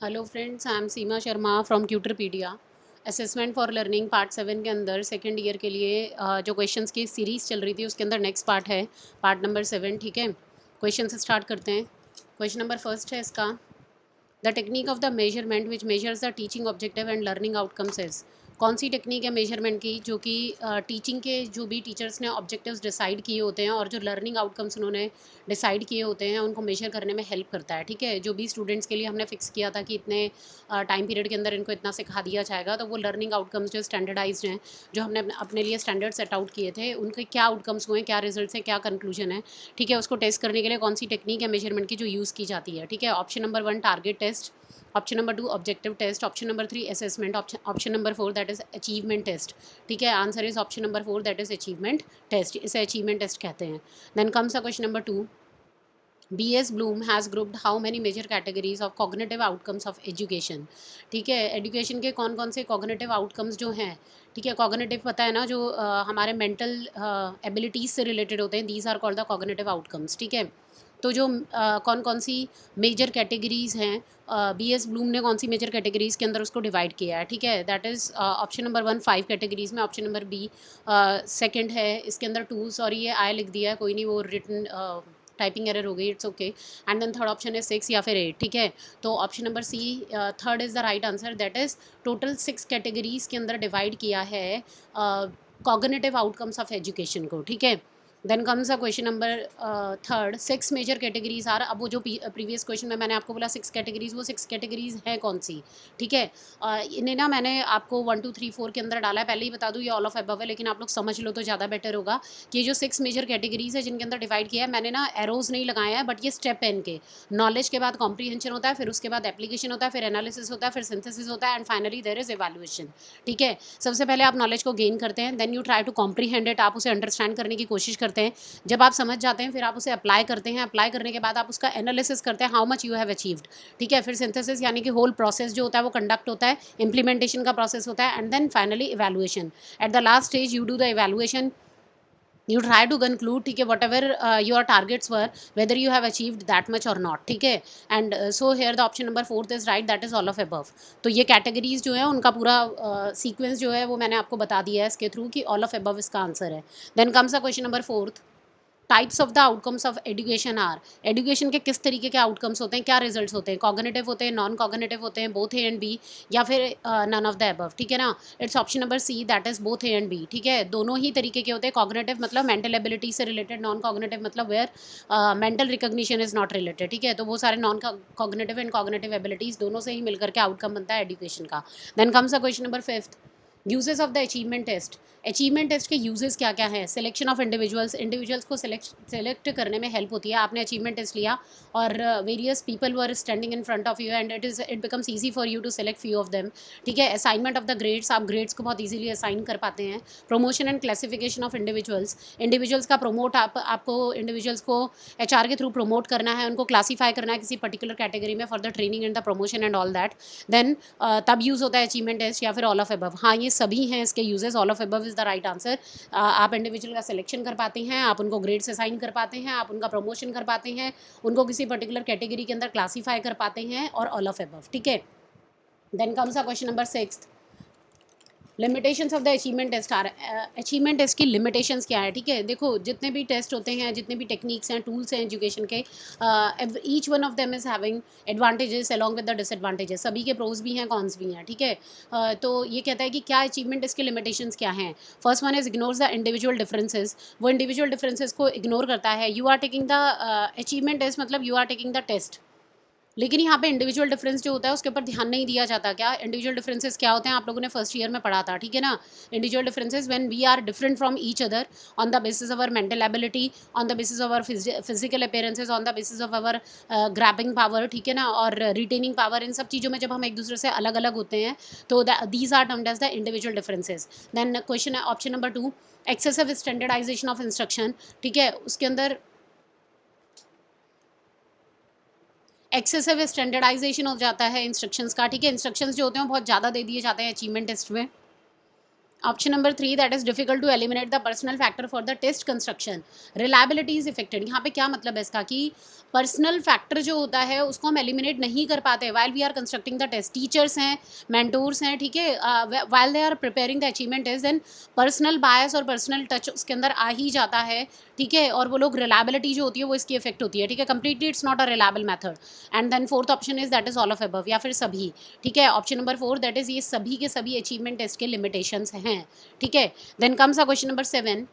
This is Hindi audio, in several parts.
Hello friends, I am Seema Sharma from Tutorpedia. Assessment for learning part 7 के अंदर सेकंड ईयर के लिए जो क्वेश्चंस की सीरीज़ चल रही थी उसके अंदर नेक्स्ट पार्ट है, पार्ट नंबर 7। ठीक है, क्वेश्चन से स्टार्ट करते हैं। क्वेश्चन नंबर फर्स्ट है इसका, the technique of the measurement which measures the teaching objective and learning outcomes is. कौन सी टेक्निक है मेजरमेंट की जो कि टीचिंग के जो भी टीचर्स ने ऑब्जेक्टिव्स डिसाइड किए होते हैं और जो लर्निंग आउटकम्स उन्होंने डिसाइड किए होते हैं उनको मेजर करने में हेल्प करता है। ठीक है, जो भी स्टूडेंट्स के लिए हमने फिक्स किया था कि इतने टाइम पीरियड के अंदर इनको इतना सिखा दिया जाएगा, तो वो लर्निंग आउटकम्स जो स्टैंडर्डाइज्ड हैं, जो हमने अपने लिए स्टैंडर्ड सेट आउट किए थे, उनके क्या आउटकम्स हुए, क्या रिजल्ट्स हैं, क्या कंक्लूजन है। ठीक है, उसको टेस्ट करने के लिए कौन सी टेक्निक है मेजरमेंट की जो यूज़ की जाती है। ठीक है, option number 1 target test, option number 2 objective test, option number 3 assessment, option number 4 that is achievement test. ठीक है, answer is option number 4 that is achievement test. इसे अचीवमेंट टेस्ट कहते हैं। Then comes a question number 2, BS Bloom has grouped how many major categories of cognitive outcomes of education। ठीक है, एजुकेशन के कौन कौन से कॉग्निटिव आउटकम्स जो हैं। ठीक है, कॉग्निटिव पता है ना, जो हमारे मेंटल एबिलिटीज़ से रिलेटेड होते हैं, these are called the cognitive outcomes. ठीक है, तो जो कौन कौन सी मेजर कैटेगरीज हैं, BS ब्लूम ने कौन सी मेजर कैटेगरीज के अंदर उसको डिवाइड किया है। ठीक है, that is option number 1 5 categories में, ऑप्शन नंबर बी सेकंड है इसके अंदर 2, सॉरी ये आई लिख दिया है, कोई नहीं, वो रिटन टाइपिंग एरर हो गई, it's okay. And then third option है 6 या फिर 8। ठीक है, तो option number C third is the right answer, that is total 6 categories के अंदर डिवाइड किया है कॉग्निटिव आउटकम्स ऑफ एजुकेशन को। ठीक है, then comes a question number third, 6 major categories are. अब वो जो प्रीवियस क्वेश्चन में मैंने आपको बोला 6 कैटेगरीज, वो 6 कैटेगरीज हैं कौन सी। ठीक है, इन्हें ना मैंने आपको 1 2 3 4 के अंदर डाला है। पहले ही बता दूँ ये ऑल ऑफ अबव है, लेकिन आप लोग समझ लो तो ज़्यादा बेटर होगा कि ये जो 6 मेजर कैटेगरीज है जिनके अंदर डिवाइड किया है, मैंने ना एरोज नहीं लगाया है, बट ये स्टेप है इनके। नॉलेज के बाद कॉम्प्रीहेंशन होता है, फिर उसके बाद एप्लीकेशन होता है, फिर एनालिसिस होता है, फिर सिंथेसिस होता है, and finally there is evaluation. ठीक है, सबसे पहले आप नॉलेज को गेन करते हैं, then you try to comprehend it, आप उसे अंडरस्टैंड करने की कोशिश करते हैं। जब आप समझ जाते हैं फिर आप उसे अप्लाई करते हैं, अप्लाई करने के बाद आप उसका एनालिसिस करते हैं, how much you have achieved. ठीक है, फिर सिंथेसिस यानी कि होल प्रोसेस जो होता है वो कंडक्ट होता है, इंप्लीमेंटेशन का प्रोसेस होता है, and then finally evaluation. At the last stage you do the evaluation, you try to conclude, ठीक है, whatever your targets were, whether you have achieved that much or not। ठीक है, and so here the option number 4 is right, that is all of above। तो ये कैटेगरीज जो है उनका पूरा सीक्वेंस जो है वो मैंने आपको बता दिया है इसके थ्रू कि all of above इसका आंसर है। Then comes a question number 4, types of the outcomes of education are. Education के किस तरीके के आउटकम्स होते हैं, क्या रिजल्ट्स होते हैं, कॉग्निटिव होते हैं, नॉन कॉग्निटिव होते हैं, बोथ ए एंड बी, या फिर नन ऑफ द अबव। ठीक है ना, it's option number C, that is both A and B. ठीक है, दोनों ही तरीके के होते हैं। कॉग्निटिव मतलब मेंटल एबिलिटी से रिलेटेड, नॉन कॉग्निटिव मतलब where mental recognition is not related. ठीक है, तो वो सारे non cognitive and cognitive abilities दोनों से ही मिलकर के आउटकम बनता है एजुकेशन का। Then comes a question number 5, uses of the achievement test. Achievement test के यूजेस क्या क्या हैं। सिलेक्शन ऑफ इंडिविजुअल्स, इंडिविजुअल्स को सेलेक्ट करने में हेल्प होती है। आपने अचीवमेंट टेस्ट लिया और various people were standing in front of you and it becomes easy for you to select few of them. ठीक है, असाइनमेंट ऑफ द ग्रेड्स, आप ग्रेड्स को बहुत ईजिली असाइन कर पाते हैं। Promotion and classification of individuals, individuals का प्रमोट, आपको इंडिविजुअल्स को HR के थ्रू प्रमोट करना है, उनको क्लासीफाई करना है किसी पर्टिकुलर कैटेगरी में for the training and the promotion and all that. Then तब यूज़ होता है अचीवमेंट टेस्ट, या फिर ऑल ऑफ अबव। हाँ, ये सभी हैं इसके uses, all of above is the right answer. आप इंडिविजुअल का सिलेक्शन कर पाते हैं, आप उनको ग्रेड्स असाइन कर पाते हैं, आप उनका प्रमोशन कर पाते हैं, उनको किसी पर्टिकुलर कैटेगरी के अंदर क्लासीफाई कर पाते हैं, और ऑल ऑफ अबव। ठीक है, then comes a question number 6, limitations of the achievement test are. Achievement test की लिमिटेशंस क्या है। ठीक है, देखो जितने भी टेस्ट होते हैं, जितने भी टेक्निक्स हैं, टूल्स हैं एजुकेशन के, each one of them is having advantages along with the disadvantages. सभी के प्रोज भी हैं, कॉन्स भी हैं। ठीक है, तो ये कहता है कि क्या अचीवमेंट टेस्ट के लिमिटेशंस क्या हैं। First one is ignores the individual differences, वो इंडिविजुअल डिफरेंसेस को इग्नोर करता है। You are taking the achievement test मतलब you are taking the test, लेकिन यहाँ पे इंडिविजुअल डिफरेंस जो होता है उसके ऊपर ध्यान नहीं दिया जाता। क्या इंडिविजुअल डिफरेंसेस क्या होते हैं, आप लोगों ने फर्स्ट ईयर में पढ़ा था। ठीक है ना, individual differences when we are different from each other on the basis of our mental ability, on the basis of our physical appearances, on the basis of our grabbing power. ठीक है ना, और रिटेनिंग पावर, इन सब चीज़ों में जब हम एक दूसरे से अलग अलग होते हैं तो these are termed as the individual differences. Then question है option number 2, excessive standardisation of instruction. ठीक है, उसके अंदर एक्सेसिव स्टैंडर्डाइजेशन हो जाता है इंस्ट्रक्शंस का। ठीक है, इंस्ट्रक्शंस जो होते हैं वो बहुत ज़्यादा दे दिए जाते हैं अचीवमेंट टेस्ट में। Option number 3 that is difficult to eliminate the personal factor for the test construction, reliability is affected. यहाँ पे क्या मतलब है इसका कि पर्सनल फैक्टर जो होता है उसको हम एलिमिनेट नहीं कर पाते while we are constructing the test. Teachers हैं, मेंटोर्स हैं, ठीक है, while they are preparing the achievement test, then personal bias और पर्सनल टच उसके अंदर आ ही जाता है, ठीक है, और वो लोग रिलायबिलिटी जो होती है वो इसकी इफेक्ट होती है, ठीक है, completely it's not a reliable method. And then fourth option is that is all of above, या फिर सभी, ठीक है, ऑप्शन नंबर 4 दैट इज ये सभी के सभी अचीवमेंट टेस्ट के लिमिटेशंस हैं, ठीक है। Then comes a question number 7,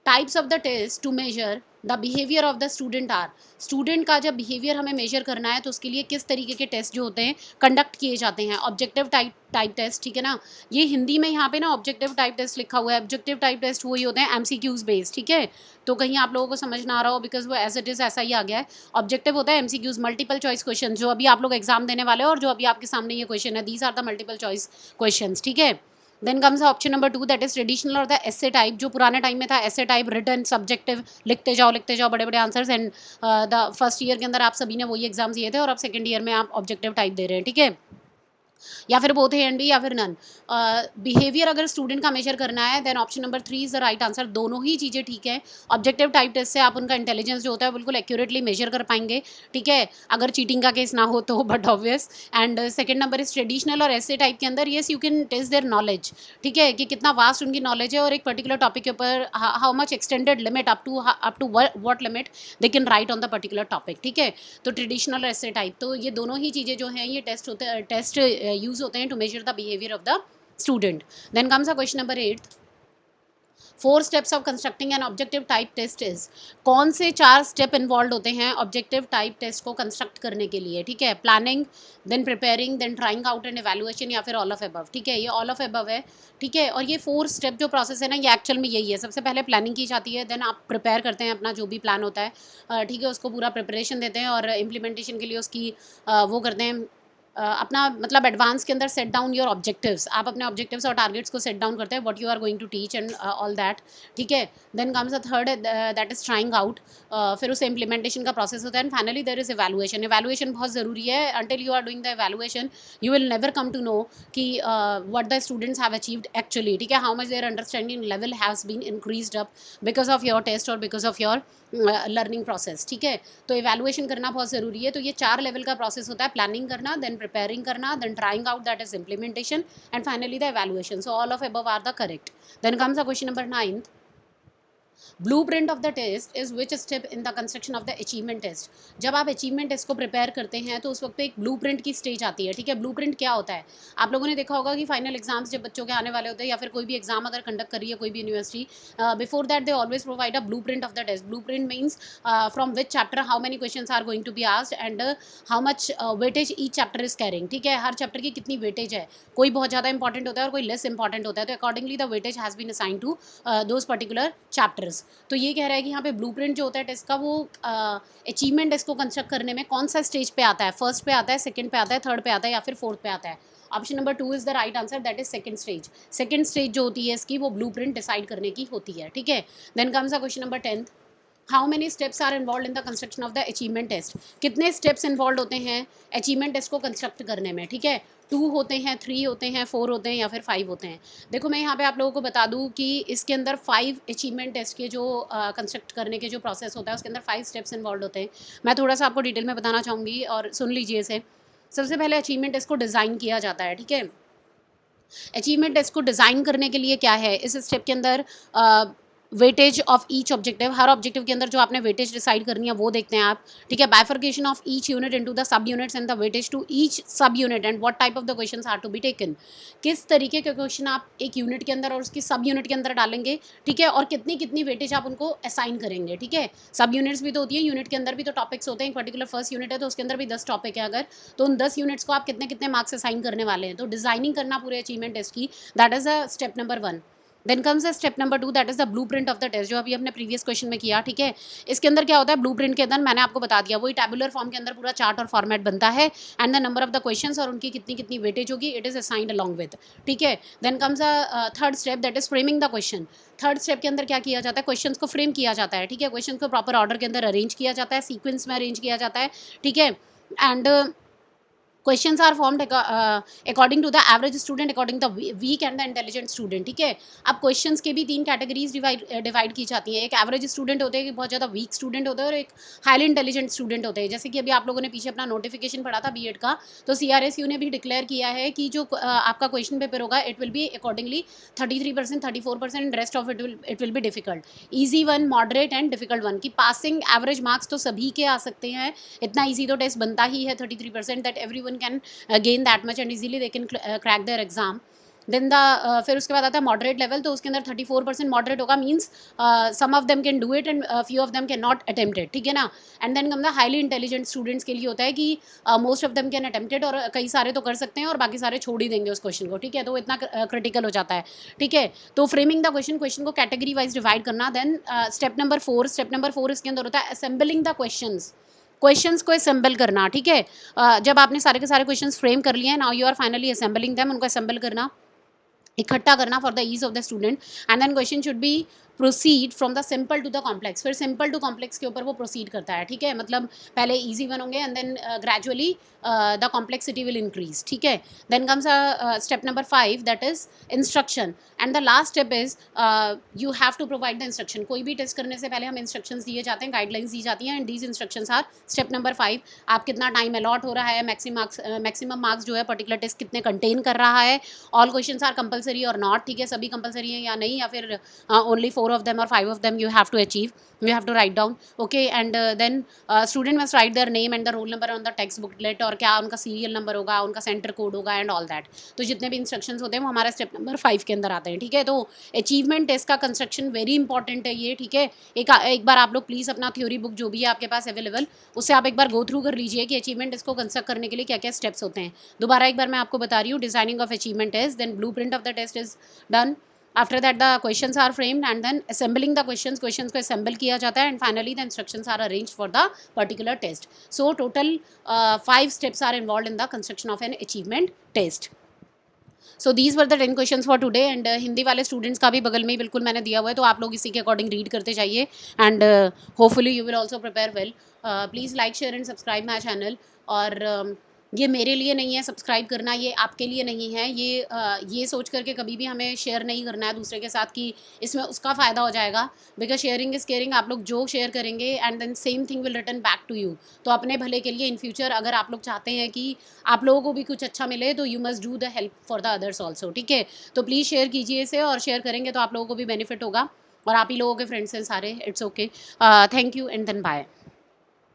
types of the test to measure the behaviour of the student are, student का जब बिहेवियर हमें मेजर करना है तो उसके लिए किस तरीके के टेस्ट जो होते हैं कंडक्ट किए जाते हैं। ऑब्जेक्टिव टाइप टेस्ट, ठीक है ना, ये हिंदी में यहाँ पे ना ऑब्जेक्टिव टाइप टेस्ट लिखा हुआ है, ऑब्जेक्टिव टाइप टेस्ट वही होते हैं एमसीक्यूज बेस्ड, ठीक है, तो कहीं आप लोगों को समझ ना आ रहा हो बिकॉज वो एज इट इज़ ऐसा ही आ गया है। ऑब्जेक्टिव होता है एमसीक्यूज, मल्टीपल चॉइस क्वेश्चन, जो अभी आप लोग एग्जाम देने वाले हो और जो अभी आपके सामने ये क्वेश्चन है, these are the multiple choice question, ठीक है। Then comes option number 2 that is traditional और द एसे टाइप, जो पुराने टाइम में था एसे टाइप, रिटन सब्जेक्टिव, लिखते जाओ बड़े बड़े answers, and the first year के अंदर आप सभी ने वही एग्जाम्स दिए थे और अब सेकंड ईयर में आप ऑब्जेक्टिव टाइप दे रहे हैं, ठीक है, या फिर बोथ ए एंड बी या फिर नन। बिहेवियर अगर स्टूडेंट का मेजर करना है then option number 3 is the right answer, दोनों ही चीज़ें ठीक है। ऑब्जेक्टिव टाइप टेस्ट से आप उनका इंटेलिजेंस जो होता है बिल्कुल एक्यूरेटली मेजर कर पाएंगे, ठीक है, अगर चीटिंग का केस ना हो तो, but obvious. And second number is traditional और ऐसे टाइप के अंदर yes you can test their knowledge, ठीक है, कि कितना वास्ट उनकी नॉलेज है और एक पर्टिकुलर टॉपिक के ऊपर how much extended limit up to what limit they can write on the particular topic, ठीक है। तो ट्रेडिशनल और ऐसे टाइप, तो ये दोनों ही चीज़ें जो हैं ये टेस्ट होते हैं, टेस्ट यूज होते हैं to measure the behaviour of the student. Then comes a question number 8, 4 steps of constructing an objective type test is, कौन से 4 स्टेप इन्वॉल्व होते हैं ऑब्जेक्टिव टाइप टेस्ट को कंस्ट्रक्ट करने के लिए, ठीक है। Planning, then preparing, then trying out and evaluation, या फिर ऑल ऑफ अबव, ठीक है, ये ऑल ऑफ अबव है, ठीक है। और ये 4 स्टेप जो प्रोसेस है ना ये एक्चुअल में यही है, सबसे पहले प्लानिंग की जाती है, देन आप प्रिपेयर करते हैं अपना जो भी प्लान होता है, ठीक है, उसको पूरा प्रिपरेशन देते हैं और इम्प्लीमेंटेशन के लिए उसकी वो करते हैं, अपना मतलब एडवांस के अंदर सेट डाउन योर ऑब्जेक्टिव्स, आप अपने ऑब्जेक्टिव्स और टारगेट्स को सेट डाउन करते हैं what you are going to teach and all that, ठीक है। Then comes the third that is trying out, फिर उसे इम्प्लीमेंटेशन का प्रोसेस होता है, and finally there is evaluation. Evaluation बहुत ज़रूरी है, until you are doing the evaluation you will never come to know कि what the students have achieved actually, ठीक है, how much their understanding level has been increased up because of your test और because of your learning process, ठीक है। तो इवैल्यूएशन करना बहुत ज़रूरी है, तो ये 4 लेवल का प्रोसेस होता है, प्लानिंग करना, देन प्रिपेयरिंग करना, then trying out that is implementation, and finally the evaluation. So all of above are the correct. Then comes a question number 9, blueprint of the test is which step in the construction of the achievement test. जब आप अचीवमेंट टेस्ट को प्रिपेयर करते हैं तो उस वक्त पे एक ब्लूप्रिंट की स्टेज आती है, ठीक है। ब्लूप्रिंट क्या होता है, आप लोगों ने देखा होगा कि फाइनल एग्जाम्स जब बच्चों के आने वाले होते हैं या फिर कोई भी एग्जाम अगर कंडक्ट करी है कोई भी university, before that they always provide a blueprint of the test. Blueprint means from which chapter how many questions are going to be asked and how much weightage each chapter is carrying, ठीक है, हर चैप्टर की कितनी वेटेज है, कोई बहुत ज़्यादा इंपॉर्टेंट होता है और कोई लेस इंपॉर्टेंट होता है, तो accordingly the weightage has been assign to those particular chapters. तो ये कह रहा है कि यहाँ पे ब्लूप्रिंट जो होता है टेस्ट का वो अचीवमेंट टेस्ट को कंस्ट्रक्ट करने में कौन सा स्टेज पे आता है, फर्स्ट पे आता है, सेकंड पे आता है, थर्ड पे आता है या फिर फोर्थ पे आता है। Option number 2 is the right answer, that is second stage. Second stage जो होती है इसकी वो ब्लूप्रिंट डिसाइड करने की होती है, ठीक है। Then comes a question number 10, how many steps are involve in the construction of the achievement test. कितने स्टेप्स इन्वॉल्व होते हैं अचीवमेंट टेस्ट को कंस्ट्रक्ट करने में, ठीक है। 2 होते हैं, 3 होते हैं, 4 होते हैं या फिर 5 होते हैं। देखो मैं यहाँ पे आप लोगों को बता दूँ कि इसके अंदर 5 अचीवमेंट टेस्ट के जो कंस्ट्रक्ट करने के जो प्रोसेस होता है उसके अंदर 5 स्टेप्स इन्वॉल्व होते हैं। मैं थोड़ा सा आपको डिटेल में बताना चाहूँगी और सुन लीजिए इसे। सबसे पहले अचीवमेंट टेस्ट को डिज़ाइन किया जाता है, ठीक है। अचीवमेंट टेस्ट को डिज़ाइन करने के लिए क्या है, इस स्टेप के अंदर weightage of each objective, her objective के अंदर जो आपने वेटेज डिसाइड करनी है वो देखते हैं आप, ठीक है। Bifurcation of each unit into the sub units and the weightage to each sub unit and what type of the questions are to be taken. किस तरीके के क्वेश्चन आप एक यूनिट के अंदर और उसकी सब यूनिट के अंदर डालेंगे, ठीक है, और कितनी कितनी वेटेज आप उनको असाइन करेंगे, ठीक है। सब यूनिट्स भी तो होती है, यूनिट के अंदर भी तो टॉपिक्स होते हैं, एक पर्टिकुलर फर्स्ट यूनिट है तो उसके अंदर भी 10 टॉपिक है अगर, तो उन 10 यूनिट्स को आप कितने कितने मार्क्स असाइन करने वाले हैं। तो डिजाइनिंग करना पूरे अचीवमेंट टेस्ट की, that is a step number 1। Then comes the step number 2 that is the blueprint of the test, जो अभी अपने प्रीवियस क्वेश्चन में किया, ठीक है। इसके अंदर क्या होता है, ब्लूप्रिंट के अंदर मैंने आपको बता दिया वही टैबुलर फॉर्म के अंदर पूरा चार्ट और फॉर्मेट बनता है and the number of the questions और उनकी कितनी कितनी वेटेज होगी it is assigned along with, ठीक है। Then comes a third step that is framing the question. Third step के अंदर क्या किया जाता है, क्वेश्चंस को फ्रेम किया जाता है, ठीक है। क्वेश्चन को प्रॉपर ऑर्डर के अंदर अरेंज किया जाता है, सीक्वेंस में अरेंज किया जाता है, ठीक है। And questions are formed according to the average student, according the weak and the intelligent student, ठीक है। अब क्वेश्चंस के भी 3 कैटेगरीज डिवाइड की जाती हैं। एक एवरेज स्टूडेंट होते हैं, एक बहुत ज़्यादा वीक स्टूडेंट होते हैं, और एक हाईली इंटेलिजेंट स्टूडेंट होते हैं। जैसे कि अभी आप लोगों ने पीछे अपना नोटिफिकेशन पढ़ा था बीएड का, तो सीआरएसयू ने भी डिक्लेयर किया है कि जो आपका क्वेश्चन पेपर होगा, it will be accordingly 33%, 34%, and rest of it will be difficult, easy one, moderate and difficult one. की पासिंग एवरेज मार्क्स तो सभी के आ सकते हैं, इतना ईजी तो टेस्ट बनता ही है 33%, that every one can gain that much and easily they can crack their exam. Then the फिर उसके बाद आता है मॉडरेट लेवल, तो उसके अंदर 34% मॉडरेट होगा, means some of them can do it and few of them can not attempt it, ठीक है ना। And then come the highly intelligent students के लिए होता है कि most of them can attempt it, और कई सारे तो कर सकते हैं और बाकी सारे छोड़ ही देंगे उस क्वेश्चन को, ठीक है। तो इतना क्रिटिकल हो जाता है, ठीक है। तो फ्रेमिंग द क्वेश्चन को कैटेगरी वाइज डिवाइड करना। देन स्टेप नंबर 4 इसके अंदर होता है असेंबलिंग द क्वेश्चंस को असेंबल करना, ठीक है। जब आपने सारे के सारे क्वेश्चंस फ्रेम कर लिए हैं, now you are finally assembling them, उनको असेंबल करना, इकट्ठा करना for the ease of the student. And then question should be proceed from the simple to the complex, फिर सिंपल टू कॉम्प्लेक्स के ऊपर वो प्रोसीड करता है, ठीक है। मतलब पहले ईजी वन होंगे and then gradually the complexity will increase, ठीक है। Then comes step number 5, that is instruction, and the last step is you have to provide the instruction. कोई भी टेस्ट करने से पहले हम इंस्ट्रक्शंस दिए जाते हैं, गाइडलाइंस दी जाती हैं, and these instructions are step number 5। आप कितना टाइम अलॉट हो रहा है, मैक्सिमम मार्क्स जो है पर्टिकुलर टेस्ट कितने कंटेन कर रहा है, ऑल क्वेश्चंस आर कंपलसरी और नॉट, ठीक है, सभी कंपलसरी हैं या नहीं, या फिर only 4 of them or 5 of them you have to achieve, you have to write down, okay। and then student must write their name and the roll number on the text booklet, और क्या उनका सीरियल नंबर होगा, उनका सेंटर कोड होगा एंड ऑल दैट। तो जितने भी इंस्ट्रक्शंस होते हैं वो हमारा स्टेप नंबर 5 के अंदर आते हैं, ठीक है। तो अचीवमेंट टेस्ट का कंस्ट्रक्शन वेरी इंपॉर्टेंट है ये, ठीक है। एक बार आप लोग प्लीज़ अपना थ्योरी बुक जो भी है आपके पास अवेलेबल, उससे आप एक बार गो थ्रू कर लीजिए कि अचीवमेंट टेस्ट को कंस्ट्रक्ट करने के लिए क्या क्या स्टेप्स होते हैं। दोबारा एक बार मैं आपको बता रही हूँ, designing of achievement test, then blue print of the test is done, after that the questions are framed, and then assembling the questions को assemble किया जाता है, and finally the instructions are arranged for the particular test. So total 5 steps are involved in the construction of an achievement test. So these were the 10 questions for today, and Hindi वाले स्टूडेंट्स का भी बगल में ही बिल्कुल मैंने दिया हुआ है, तो आप लोग इसी के अकॉर्डिंग रीड करते जाइए, and hopefully you will also prepare well. Please like share and subscribe my channel. और ये मेरे लिए नहीं है सब्सक्राइब करना, ये आपके लिए नहीं है, ये सोच करके कभी भी हमें शेयर नहीं करना है दूसरे के साथ कि इसमें उसका फ़ायदा हो जाएगा, बिकॉज शेयरिंग इज़ केयरिंग। आप लोग जो शेयर करेंगे and then same thing will return back to you. तो अपने भले के लिए इन फ्यूचर अगर आप लोग चाहते हैं कि आप लोगों को भी कुछ अच्छा मिले, तो you must do the help for the others also, ठीक है। तो प्लीज़ शेयर कीजिए इसे, और शेयर करेंगे तो आप लोगों को भी बेनिफिट होगा, और आप ही लोगों के फ्रेंड्स हैं सारे, it's okay. Thank you and then bye.